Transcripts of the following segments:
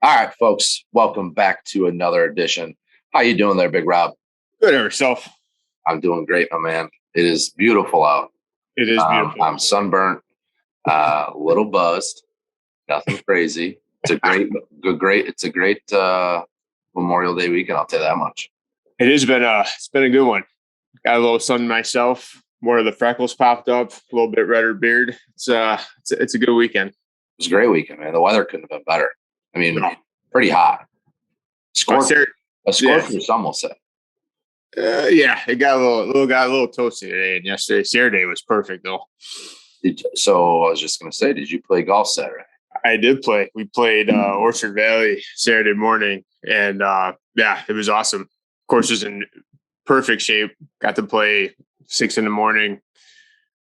All right, folks, welcome back to another edition. How you doing there, Big Rob? Good at yourself. I'm doing great, my man. It is beautiful out. It is beautiful. I'm sunburnt, a little buzzed, nothing crazy. It's a great Memorial Day weekend. I'll tell you that much. It's been a good one. Got a little sun myself. More of the freckles popped up. A little bit redder beard. It's a good weekend. It was a great weekend, man. The weather couldn't have been better. I mean, No. pretty hot. A Yeah. scorcher, some will say. Yeah, it got a little toasty today, and yesterday Saturday was perfect though. So I was just going to say, did you play golf Saturday? I did play. We played Orchard Valley Saturday morning, and yeah, it was awesome. Course was in perfect shape. Got to play 6 a.m.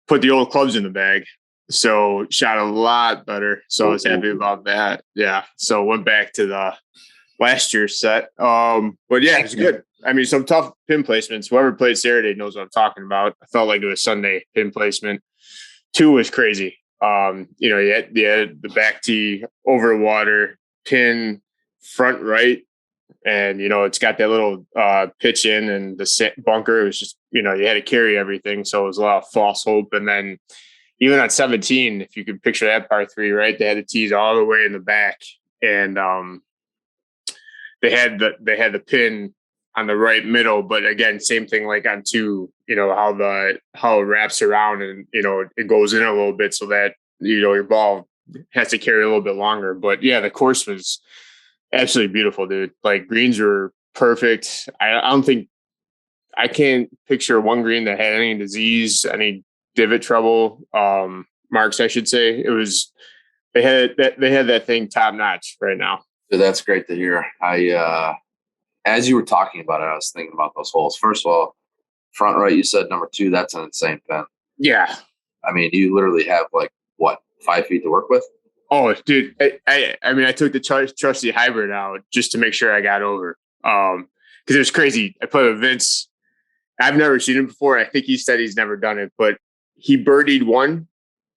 Put the old clubs in the bag, so shot a lot better. So I was happy about that. Yeah, so went back to the last year's set. But yeah, it was good. I mean, some tough pin placements. Whoever played Saturday knows what I'm talking about. I felt like it was Sunday pin placement. 2 was crazy. You had the back tee over the water, pin front right, and it's got that little pitch in and the bunker. It was just you had to carry everything, so it was a lot of false hope. And then even on 17, if you could picture that par 3, right, they had the tees all the way in the back, and they had the pin on the right middle, but again, same thing like on 2, how it wraps around and it goes in a little bit so that your ball has to carry a little bit longer. But yeah, the course was absolutely beautiful, dude. Like greens were perfect. I can't picture one green that had any disease, any divot trouble, marks, I should say. They had that thing top notch right now. So that's great to hear. As you were talking about it, I was thinking about those holes. First of all, front right, you said number 2. That's an insane pin. Yeah. I mean, you literally have 5 feet to work with. Oh, dude. I mean, I took the trusty hybrid out just to make sure I got over. Because it was crazy. I played with Vince. I've never seen him before. I think he said he's never done it, but he birdied 1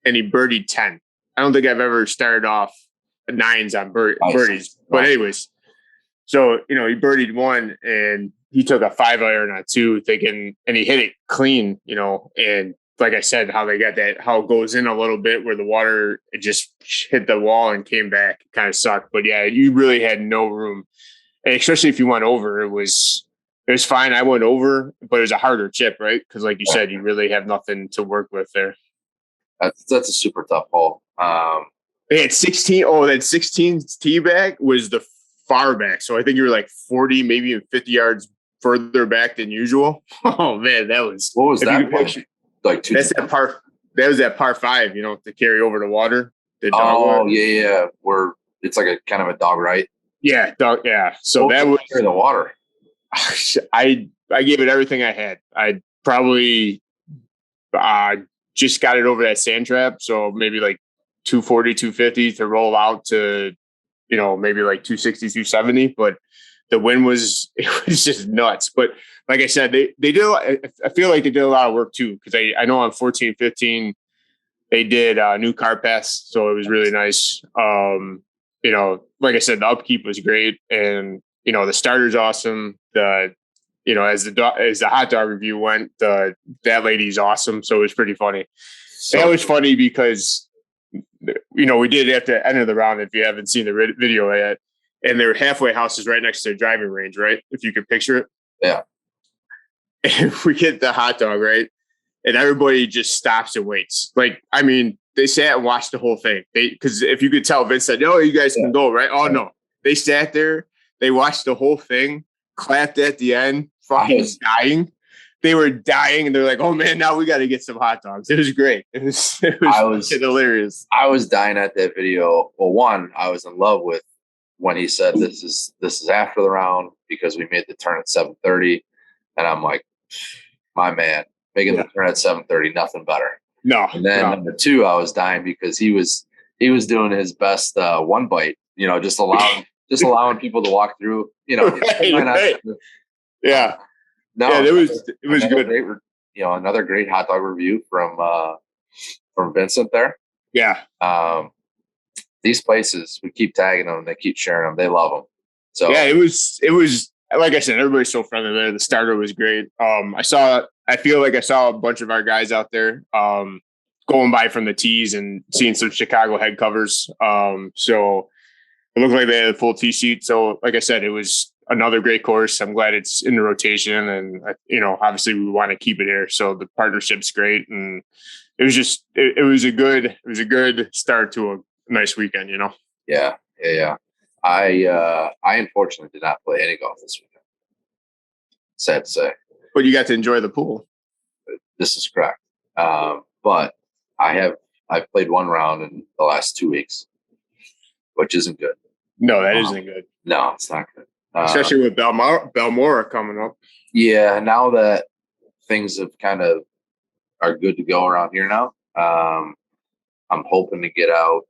and he birdied 10. I don't think I've ever started off 9s on birdies. But anyways, so, he birdied 1 and he took a 5-iron on 2 thinking, and he hit it clean, and like I said, how they got that, how it goes in a little bit where the water, it just hit the wall and came back. It kind of sucked. But yeah, you really had no room. And especially if you went over, it was fine. I went over, but it was a harder chip, right? Because like you said, you really have nothing to work with there. That's a super tough hole. They had 16. Oh, that 16 tee back was the far back. So I think you were like 40, maybe even 50 yards further back than usual. Oh man, that was what was that? That's that par. That was that par 5. To carry over the water. Yeah. Where it's like a kind of a dog, right? Yeah, dog. Yeah. So that was the water. I gave it everything I had. I probably just got it over that sand trap. So maybe like 240, 250 to roll out to, maybe like 260, 270. But the wind was just nuts. But like I said, they did. I feel like they did a lot of work too, because I know on 14, 15 they did a new car pass, so it was really nice. Like I said, the upkeep was great, and the starter's awesome. As the hot dog review went, that lady's awesome. So it was pretty funny. That was funny because we did at the end of the round, if you haven't seen the video yet, and their halfway house is right next to the driving range, right? If you could picture it. Yeah. And we get the hot dog, right? And everybody just stops and waits. Like, I mean, they sat and watched the whole thing. Because if you could tell, Vince said, "No, you guys can go," right? Oh, no. They sat there. They watched the whole thing, clapped at the end, fucking dying. They were dying, and they're like, "Oh, man, now we got to get some hot dogs." It was great. It was hilarious. I was dying at that video. Well, one, I was in love with when he said this is after the round because we made the turn at 7:30. And I'm like, my man, making the turn at 7:30, nothing better. No. And then number 2, I was dying because he was doing his best one bite, just allowing people to walk through, Right. Yeah. No, yeah, it was good. Great, another great hot dog review from Vincent there. Yeah. these places, we keep tagging them. They keep sharing them. They love them. So yeah, it was like I said, everybody's so friendly there. The starter was great. I feel like I saw a bunch of our guys out there going by from the tees and seeing some Chicago head covers. So it looked like they had a full tee sheet. So like I said, it was another great course. I'm glad it's in the rotation, and obviously we want to keep it here. So the partnership's great, and it was just it was a good start to a nice weekend. Yeah. I unfortunately did not play any golf this weekend. Sad to say. But you got to enjoy the pool. This is correct. But I've played one round in the last 2 weeks, which isn't good. No, that isn't good. No, it's not good. Especially with Belmora coming up. Yeah, now that things have kind of are good to go around here now, I'm hoping to get out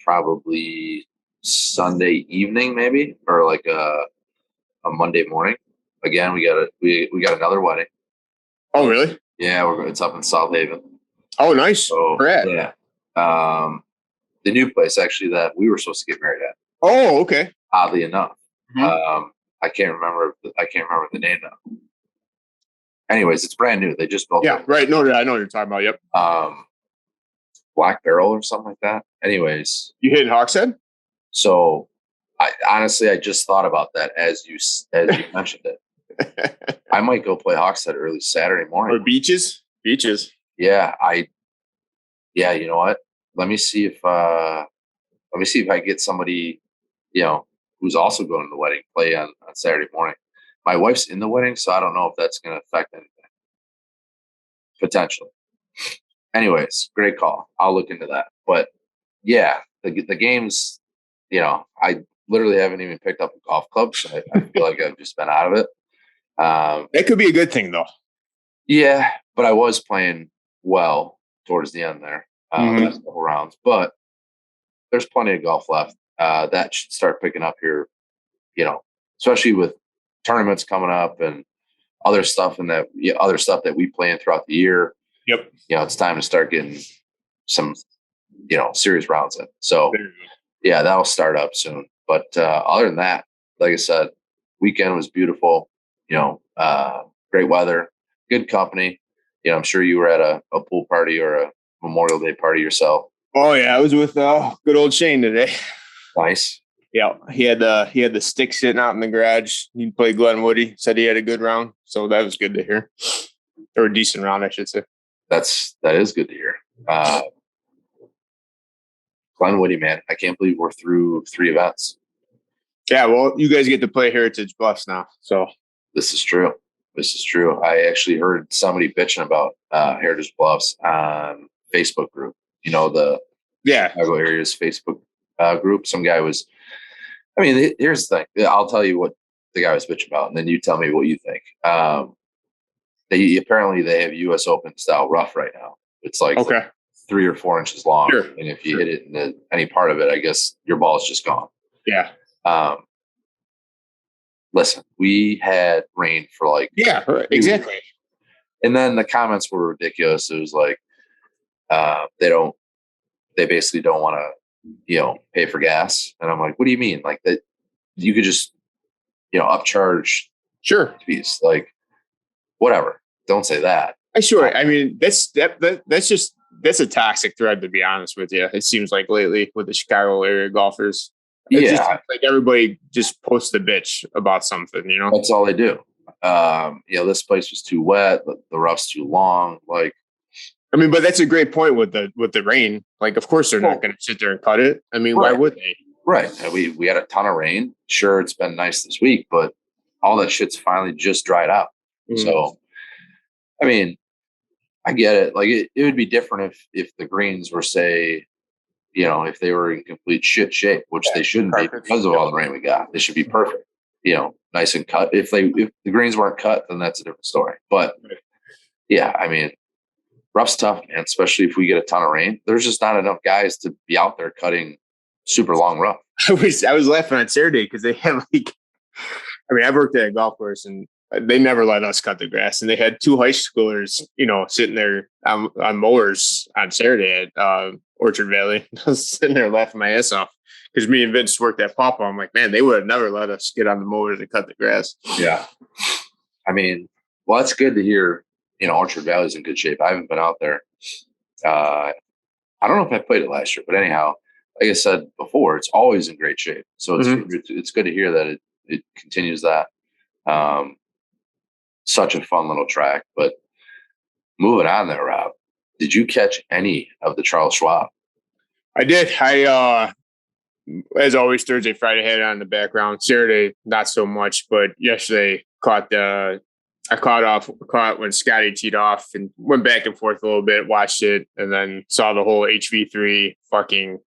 probably Sunday evening, maybe, or like a Monday morning. Again, we got another wedding. Oh, really? Yeah, it's up in South Haven. Oh, nice. So, yeah. The new place actually that we were supposed to get married at. Oh, okay. Oddly enough, I can't remember the name now. Anyways, it's brand new. They just built it. Yeah, right. No, I know what you're talking about. Yep. Black Barrel or something like that. Anyways, you hit Hawkshead? So, I just thought about that as you mentioned it. I might go play Hawkshead early Saturday morning. Or beaches. Yeah, you know what? Let me see if I get somebody, who's also going to the wedding play on Saturday morning. My wife's in the wedding, so I don't know if that's going to affect anything. Potentially. Anyways, great call. I'll look into that. But yeah, the games, I literally haven't even picked up a golf club, so I feel like I've just been out of it. That could be a good thing, though. Yeah, but I was playing well towards the end there, last couple rounds. But there's plenty of golf left. That should start picking up here, especially with tournaments coming up and other stuff that we play in throughout the year. Yep. It's time to start getting some, serious rounds in. So, yeah, that'll start up soon. But other than that, like I said, weekend was beautiful. Great weather, good company. I'm sure you were at a pool party or a Memorial Day party yourself. Oh yeah, I was with good old Shane today. Nice. Yeah, he had the stick sitting out in the garage. He played Glen Woody. Said he had a good round, so that was good to hear, or a decent round, I should say. That is good to hear. Glen Woody, man, I can't believe we're through 3 events. Yeah, well, you guys get to play Heritage Bluffs now, so this is true. I actually heard somebody bitching about Heritage Bluffs on Facebook group. The Chicago area's Facebook group. Some guy was. I mean, here's the thing. I'll tell you what the guy was bitching about, and then you tell me what you think. They have U.S. Open style rough right now. It's like 3 or 4 inches long, and if you hit it in any part of it, I guess your ball is just gone. Yeah. Listen, we had rain for like exactly, and then the comments were ridiculous. It was like they basically don't want to pay for gas, and I'm like, what do you mean? Like that you could just upcharge fees, like whatever. Don't say that. I mean, that's a toxic thread, to be honest with you. It seems like lately with the Chicago area golfers. It's just like everybody just posts a bitch about something, That's all they do. This place was too wet. The rough's too long. Like, I mean, but that's a great point with the rain. Like, of course they're not going to sit there and cut it. I mean, why would they? Right. We had a ton of rain. Sure, it's been nice this week, but all that shit's finally just dried out. So, I mean, I get it. Like, it would be different if the greens were, say, if they were in complete shit shape, which they shouldn't be because of all the rain we got. They should be perfect, nice and cut. If the greens weren't cut, then that's a different story. But yeah, I mean, rough's tough, man, especially if we get a ton of rain. There's just not enough guys to be out there cutting super long rough. I was laughing on Saturday because they have I've worked at a golf course and they never let us cut the grass, and they had 2 high schoolers, sitting there on mowers on Saturday Orchard Valley. I was sitting there laughing my ass off because me and Vince worked at Papa. I'm like, man, they would have never let us get on the mower to cut the grass. Yeah. I mean, well, it's good to hear, Orchard Valley's in good shape. I haven't been out there. I don't know if I played it last year, but anyhow, like I said before, it's always in great shape. So it's good to hear that it continues that. Such a fun little track. But moving on there, Rob, did you catch any of the Charles Schwab? I did. As always, Thursday, Friday had it on the background. Saturday, not so much, but yesterday I caught when Scotty teed off and went back and forth a little bit, watched it, and then saw the whole HV3 fucking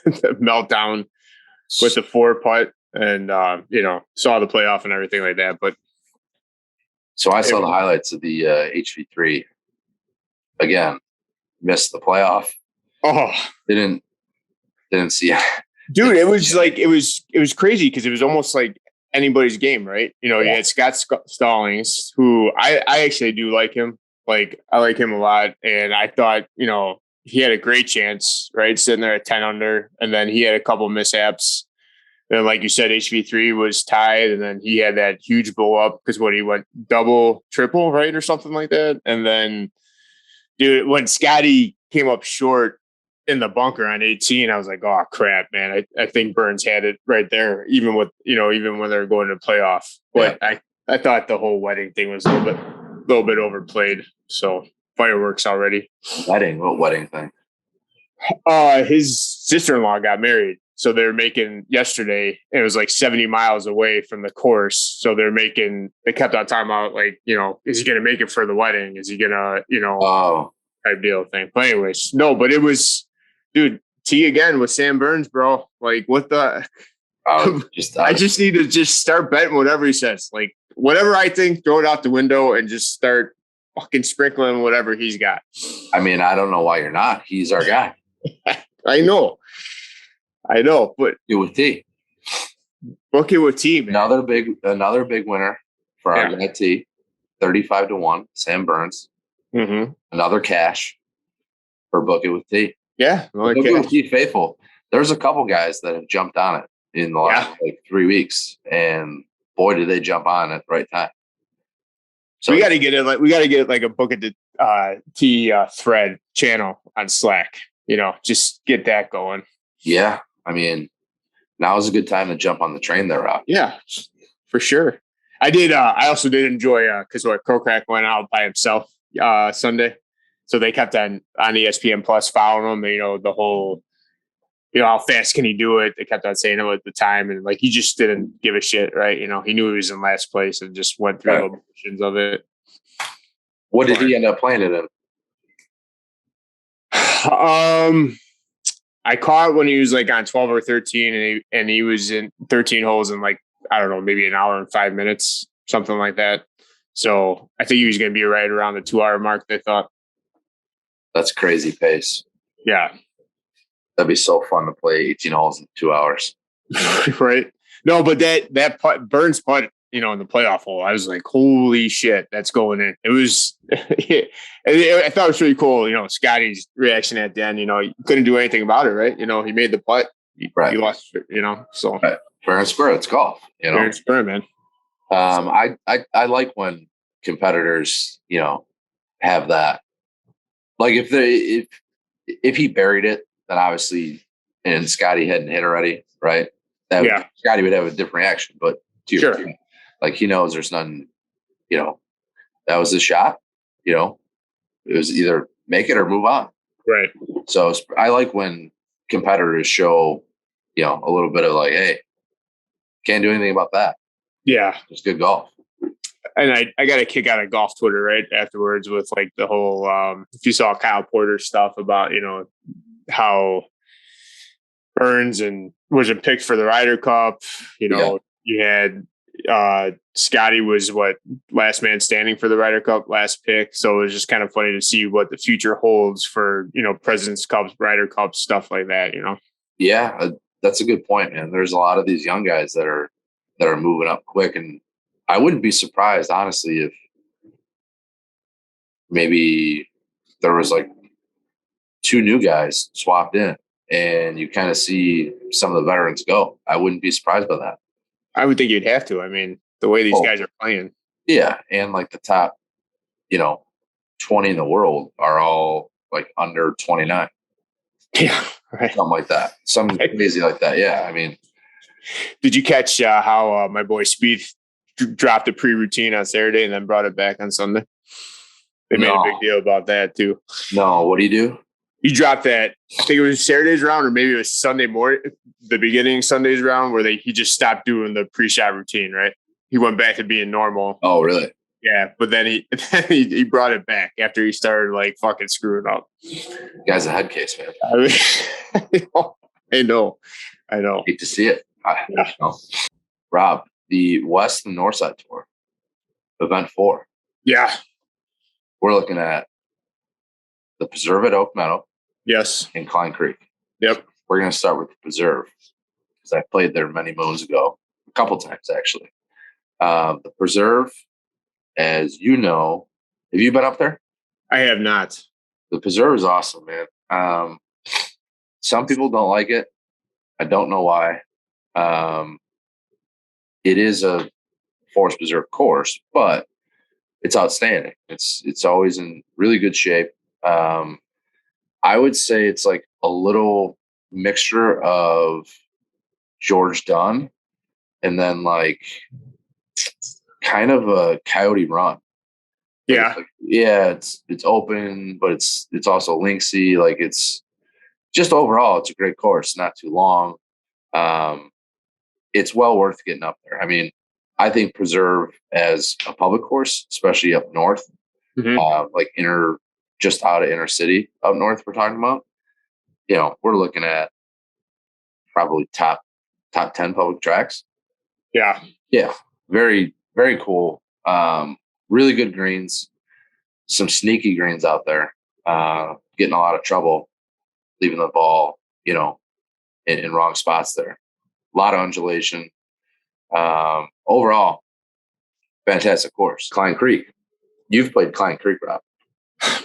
meltdown with the 4 putt and, saw the playoff and everything like that. But so I saw the highlights of the HV3 again, missed the playoff. Oh, didn't see it. Dude, it was like, it was crazy because it was almost like anybody's game, right? You had Scott Stallings, who I actually do like him. Like, I like him a lot. And I thought, he had a great chance, right? Sitting there at 10 under. And then he had a couple mishaps. And like you said, HV3 was tied. And then he had that huge blow up because he went double, triple, right? Or something like that. And then, dude, when Scotty came up short in the bunker on 18, I was like, oh crap, man. I think Burns had it right there, even when they were going to playoff. But yeah. I thought the whole wedding thing was a little bit overplayed. So fireworks already. Wedding? What wedding thing? His sister-in-law got married. So they're making yesterday, it was like 70 miles away from the course. So they kept on talking about like, is he going to make it for the wedding? Is he going to, type deal thing. But anyways, no, but it was, dude, T again with Sam Burns, bro. Like, what the? I just need to just start betting whatever he says. Like, whatever I think, throw it out the window and just start fucking sprinkling whatever he's got. I mean, I don't know why you're not. He's our guy. I know, but do with T. Book it with T, man. Another big winner for our guy T. 35-1, Sam Burns. Mm-hmm. Another cash for Book It with T. Yeah, Book It with T faithful. There's a couple guys that have jumped on it in the last 3 weeks, and boy, did they jump on at the right time. So we got to get it. Like, we got to get like a Book It T thread channel on Slack. Just get that going. Yeah, I mean, now is a good time to jump on the train there, Rob. Yeah, for sure. I did. I also did enjoy because Kokrak went out by himself Sunday, so they kept on ESPN Plus following him. The whole, how fast can he do it? They kept on saying it at the time, and like he just didn't give a shit, right? He knew he was in last place and just went through the motions of it. What did he end up playing it in? I caught when he was like on 12 or 13, and he was in 13 holes in like, I don't know, maybe an hour and 5 minutes, something like that. So I think he was going to be right around the 2 hour mark, they thought. That's crazy pace. Yeah. That'd be so fun to play 18 holes in 2 hours. Right. No, but that putt, Burns putt, in the playoff hole, I was like, holy shit, that's going in. It was, I thought it was really cool. Scotty's reaction at the end, he couldn't do anything about it, right? He made the putt. He lost, so. Right. Fair and square, it's golf, Fair and square, man. I like when competitors, have that. Like if he buried it, then obviously, and Scotty hadn't hit already, right? Scotty would have a different reaction, but to your point, like he knows there's none, that was the shot, it was either make it or move on. Right. So I like when competitors show, a little bit of like, hey, can't do anything about that. Yeah. It's good golf. And I got a kick out of golf Twitter right afterwards with like the whole, if you saw Kyle Porter stuff about, how Burns and wasn't picked for the Ryder Cup, you had Scotty was last man standing for the Ryder Cup, last pick. So it was just kind of funny to see what the future holds for, President's Cups, Ryder Cups, stuff like that, Yeah, that's a good point, man. There's a lot of these young guys that are moving up quick, and I wouldn't be surprised, honestly, if maybe there was like two new guys swapped in, and you kind of see some of the veterans go. I wouldn't be surprised by that. I would think you'd have to. I mean, the way these guys are playing. Yeah, and like the top, 20 in the world are all like under 29. Yeah, right. Something like that. Something crazy like that. Yeah, I mean. Did you catch how my boy Speed dropped a pre-routine on Saturday and then brought it back on Sunday? They made a big deal about that too. No, what do you do? He dropped that. I think it was Saturday's round, or maybe it was Sunday morning, the beginning Sunday's round, where he just stopped doing the pre-shot routine. Right, he went back to being normal. Oh, really? Yeah, but then he brought it back after he started like fucking screwing up. Guy's a head case, man. I know. Hate to see it. Rob, the West and North Side Tour, Event 4. Yeah. We're looking at the Preserve at Oak Meadow. Yes. And Klein Creek. Yep. We're going to start with the Preserve because I played there many moons ago, a couple times actually. The Preserve, as you know, have you been up there? I have not. The Preserve is awesome, man. Some people don't like it. I don't know why. It is a forest preserve course, but it's outstanding. It's always in really good shape. I would say it's like a little mixture of George Dunn and then like kind of a Coyote Run. Yeah. It's open, but it's also linksy. Like it's just overall, it's a great course, not too long. It's well worth getting up there. I mean, I think Preserve as a public course, especially up north, like just out of inner city up north, we're talking about, we're looking at probably top 10 public tracks. Yeah. Yeah. Very, very cool. Really good greens, some sneaky greens out there, getting a lot of trouble, leaving the ball, in wrong spots there. A lot of undulation. Overall, fantastic course. Klein Creek. You've played Klein Creek, Rob.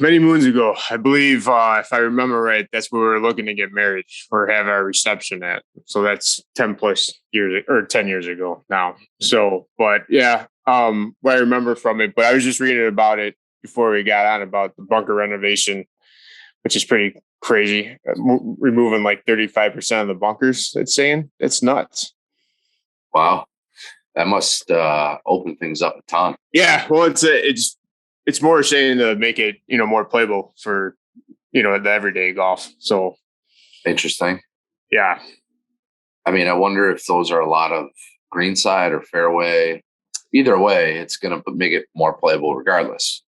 Many moons ago, I believe, if I remember right, that's where we were looking to get married or have our reception at. So that's 10 plus years or 10 years ago now. So, but yeah, what I remember from it, but I was just reading about it before we got on about the bunker renovation, which is pretty crazy. Removing like 35% of the bunkers, it's saying. It's nuts. Wow. That must open things up a ton. Yeah. Well, it's more saying to make it, more playable for, the everyday golf. So interesting. Yeah. I mean, I wonder if those are a lot of greenside or fairway. Either way, it's going to make it more playable regardless.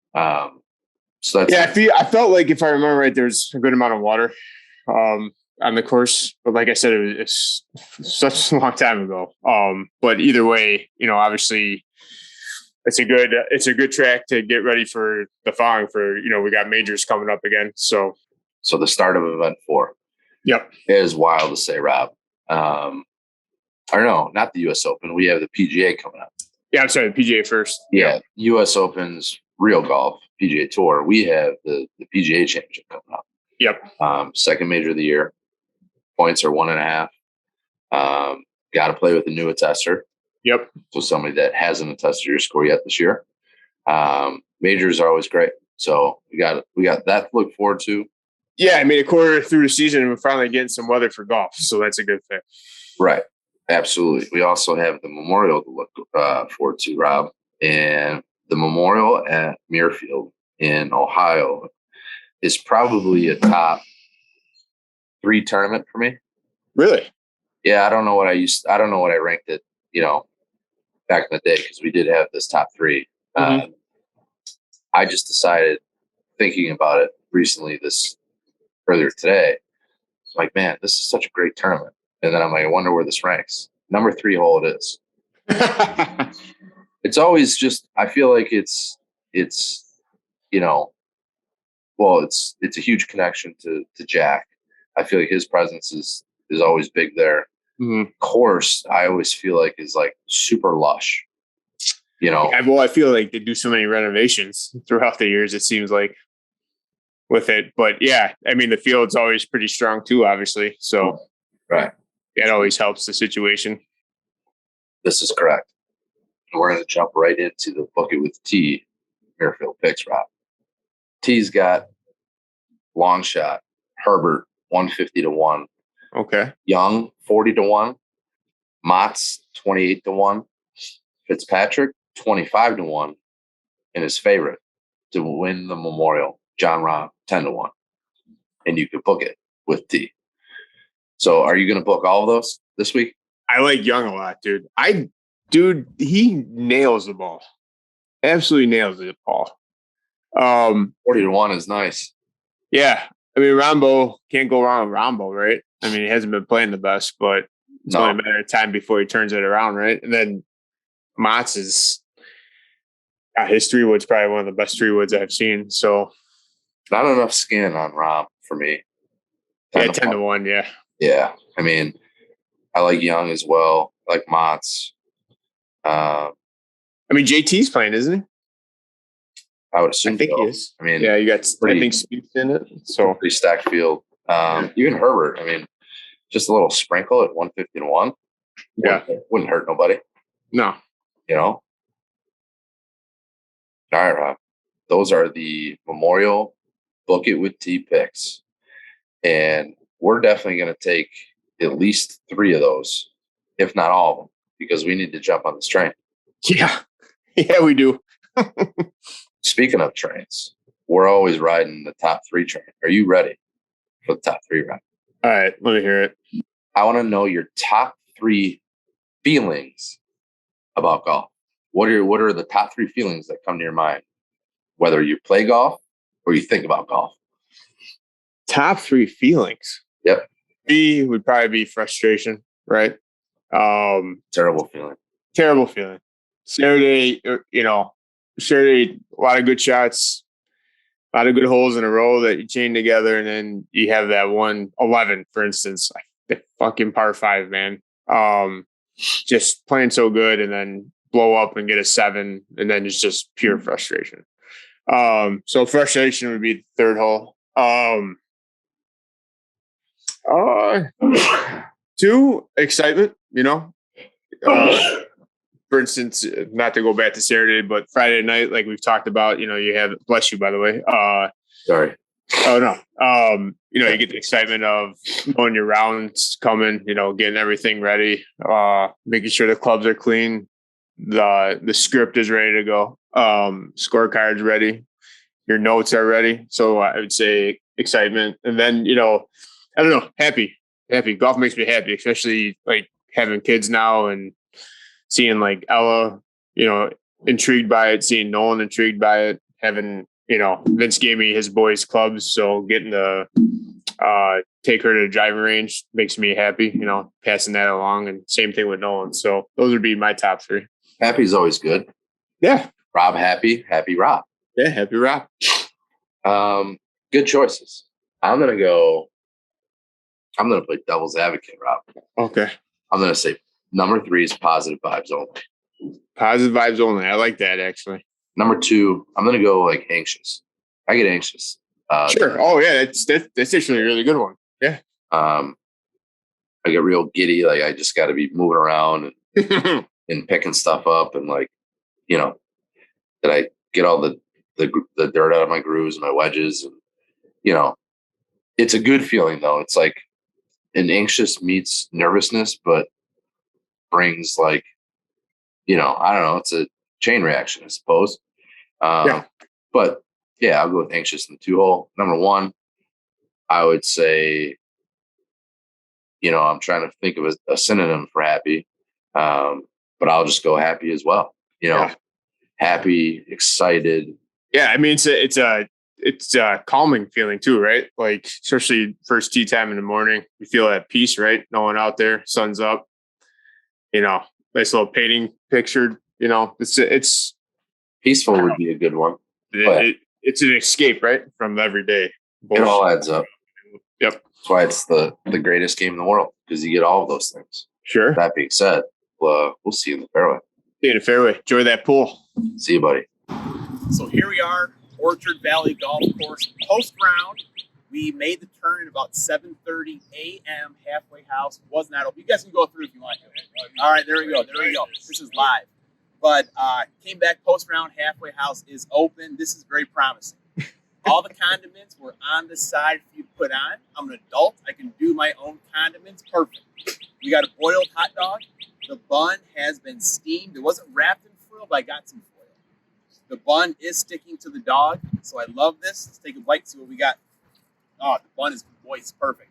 So that's I felt like, if I remember right, there's a good amount of water on the course, but like I said, it's such a long time ago. But either way, obviously it's a good track to get ready for the following for, we got majors coming up again. So the start of Event 4. Yep. Is wild to say, Rob. I don't know, not the US Open. We have the PGA coming up. Yeah, I'm sorry, the PGA first. Yeah. US Open's real golf, PGA Tour. We have the PGA Championship coming up. Yep. Second major of the year. Points are 1.5. Got to play with a new attester. Yep. So somebody that hasn't attested your score yet this year. Majors are always great. So we got that to look forward to. Yeah, I mean, a quarter through the season, we're finally getting some weather for golf. So that's a good thing. Right. Absolutely. We also have the Memorial to look forward to, Rob. And the Memorial at Muirfield in Ohio is probably a top 3 tournament for me. Really? Yeah, I don't know what I ranked it, back in the day, because we did have this top 3. I just decided, thinking about it recently, earlier today, like, man, this is such a great tournament. And then I'm like, I wonder where this ranks. Number 3 hole it is. It's always just, I feel like it's a huge connection to Jack. I feel like his presence is always big there. Course, I always feel like is like super lush. Well, I feel like they do so many renovations throughout the years. It seems like with it. But yeah, I mean, the field's always pretty strong too, obviously. So Right. it always helps the situation. This is correct. And we're going to jump right into the bucket with T, Muirfield picks, Rob. T's got long shot, Herbert, 150-1. Okay. Young, 40-1. Mott's, 28-1. Fitzpatrick, 25-1. And his favorite to win the Memorial, John Rahm, 10-1. And you can book it with T. So are you going to book all of those this week? I like Young a lot, dude. He nails the ball. Absolutely nails the ball. 40-1 is nice. Yeah. I mean, Rambo, can't go wrong with Rambo, right? I mean, he hasn't been playing the best, but it's only a matter of time before he turns it around, right? And then Mott's is his 3-wood's probably one of the best 3-woods I've seen. So not enough skin on Rahm for me. 10-1, yeah. Yeah. I mean, I like Young as well. I like Mott's. I mean, JT's playing, isn't he? I would assume. I think so. he is. I mean, yeah, you got I think Speed's in it. So pretty stacked field. Even Herbert. I mean, just a little sprinkle at 150-1. Yeah, wouldn't hurt nobody. No, you know. All right, Rob. Those are the Memorial Book It with T picks, and we're definitely going to take at least 3 of those, if not all of them, because we need to jump on this train. Yeah, we do. Speaking of trains, we're always riding the top 3 train. Are you ready for the top 3, Rob? All right, let me hear it. I want to know your top 3 feelings about golf. What are the top 3 feelings that come to your mind, whether you play golf or you think about golf? Top 3 feelings. Yep. B would probably be frustration, right? Terrible feeling. Saturday, a lot of good shots, a lot of good holes in a row that you chain together, and then you have that 111, for instance, the fucking par 5, man. Just playing so good, and then blow up and get a 7, and then it's just pure frustration. So frustration would be the third hole. 2, excitement, for instance, not to go back to Saturday, but Friday night, like we've talked about, you have, bless you, by the way. Sorry. Oh, no. You get the excitement of knowing your rounds coming, getting everything ready, making sure the clubs are clean. The script is ready to go. Scorecard's ready. Your notes are ready. So I would say excitement. And then, I don't know, happy. Golf makes me happy, especially like having kids now and seeing like Ella, intrigued by it, seeing Nolan intrigued by it, having, Vince gave me his boys' clubs. So getting to take her to the driving range makes me happy, passing that along. And same thing with Nolan. So those would be my top 3. Happy's always good. Yeah. Rob happy Rob. Yeah, happy Rob. Good choices. I'm going to play devil's advocate, Rob. Okay. I'm going to say number 3 is positive vibes only. Positive vibes only. I like that, actually. Number 2, I'm going to go like anxious. I get anxious. Sure. Oh, yeah. That's actually a really good one. Yeah. I get real giddy. Like I just got to be moving around and picking stuff up. And like, that I get all the dirt out of my grooves and my wedges. And, it's a good feeling though. It's like an anxious meets nervousness, but brings like, I don't know. It's a chain reaction, I suppose. Yeah. But yeah, I'll go with anxious in the 2-hole. Number 1, I would say, I'm trying to think of a synonym for happy. But I'll just go happy as well. Happy, excited. Yeah. I mean, it's a calming feeling too, right? Like, especially first tee time in the morning, you feel that peace, right? No one out there, sun's up, nice little painting picture, it's Peaceful would be a good one. It's an escape, right? From every day. It all adds up. Yep. That's why it's the greatest game in the world, because you get all of those things. Sure. That being said, we'll see you in the fairway. See you in the fairway. Enjoy that pool. See you, buddy. So here we are, Orchard Valley Golf Course post round. We made the turn at about 7:30 a.m. Halfway house was not open. You guys can go through if you want to. All right, there we go. There we go. This is live. But came back post round. Halfway house is open. This is very promising. All the condiments were on the side for you to put on. I'm an adult. I can do my own condiments. Perfect. We got a boiled hot dog. The bun has been steamed. It wasn't wrapped in foil, but I got some foil. The bun is sticking to the dog, so I love this. Let's take a bite, see what we got. Oh, the bun is moist. Perfect.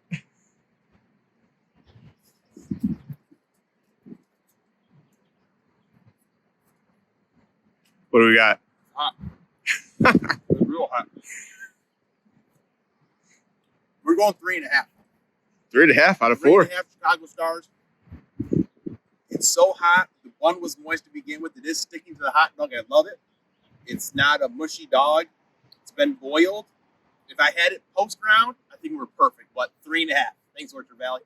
What do we got? Hot. It's real hot. We're going 3.5. 3.5 out of 4. 3.5 Chicago stars. It's so hot. The bun was moist to begin with. It is sticking to the hot dog. I love it. It's not a mushy dog. It's been boiled. If I had it post round, I think we're perfect. But 3.5. Thanks, Orchard Valley.